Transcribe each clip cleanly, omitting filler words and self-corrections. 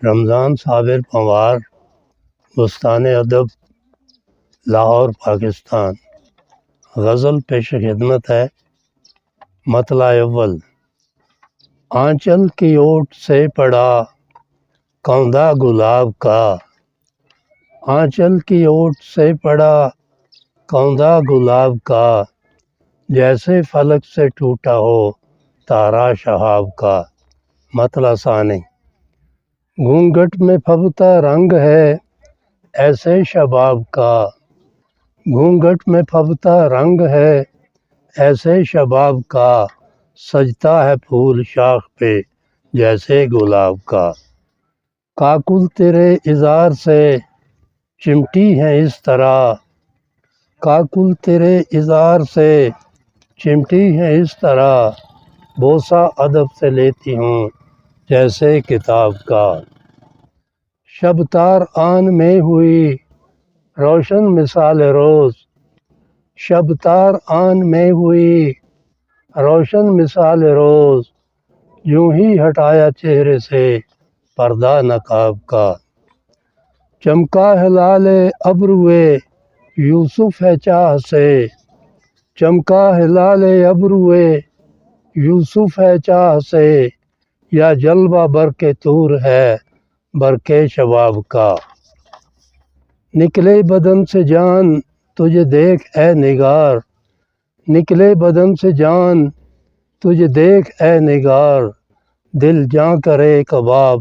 رمضان صابر پنوار، بستان ادب، لاہور، پاکستان۔ غزل پیش خدمت ہے۔ مطلع اول۔ آنچل کی اوٹ سے پڑا کوندا گلاب کا، آنچل کی اوٹ سے پڑا کوندا گلاب کا، جیسے فلک سے ٹوٹا ہو تارا شہاب کا۔ مطلع ثانی۔ گھونگھٹ میں پھبتا رنگ ہے ایسے شباب کا، گھونگھٹ میں پھبتا رنگ ہے ایسے شباب کا، سجتا ہے پھول شاخ پہ جیسے گلاب کا۔ کاکل تیرے اظہار سے چمٹی ہے اس طرح، کاکل تیرے اظہار سے چمٹی ہے اس طرح، بوسہ ادب سے لیتی ہوں جیسے کتاب کا۔ شب تار آن میں ہوئی روشن مثال روز، شب تار آن میں ہوئی روشن مثال روز، یوں ہی ہٹایا چہرے سے پردہ نقاب کا۔ چمکا ہے لعل ابروئے یوسف ہے چاہ سے، چمکا ہے لعل ابروئے یوسف ہے چاہ سے، یا جلوہ برق طور ہے برق شباب کا۔ نکلے بدن سے جان تجھے دیکھ اے نگار، نکلے بدن سے جان تجھے دیکھ اے نگار، دل جاں کرے کباب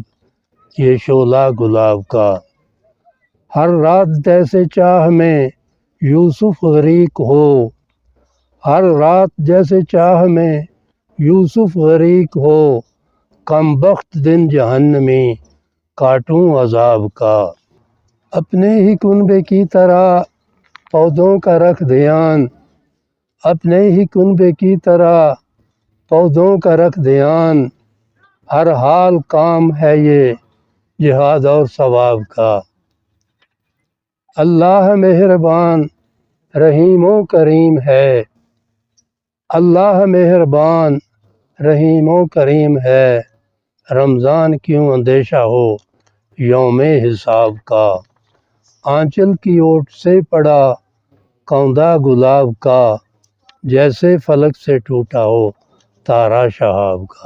یہ شعلہ گلاب کا۔ ہر رات جیسے چاہ میں یوسف غریق ہو، ہر رات جیسے چاہ میں یوسف غریق ہو، کم بخت دن جہنمی کاٹوں عذاب کا۔ اپنے ہی کنبے کی طرح پودوں کا رکھ دھیان، اپنے ہی کنبے کی طرح پودوں کا رکھ دھیان، ہر حال کام ہے یہ جہاد اور ثواب کا۔ اللہ مہربان رحیم و کریم ہے، اللہ مہربان رحیم و کریم ہے، رمضان کیوں اندیشہ ہو یوم حساب کا۔ آنچل کی اوٹ سے پڑا کوندا گلاب کا، جیسے فلک سے ٹوٹا ہو تارا شہاب کا۔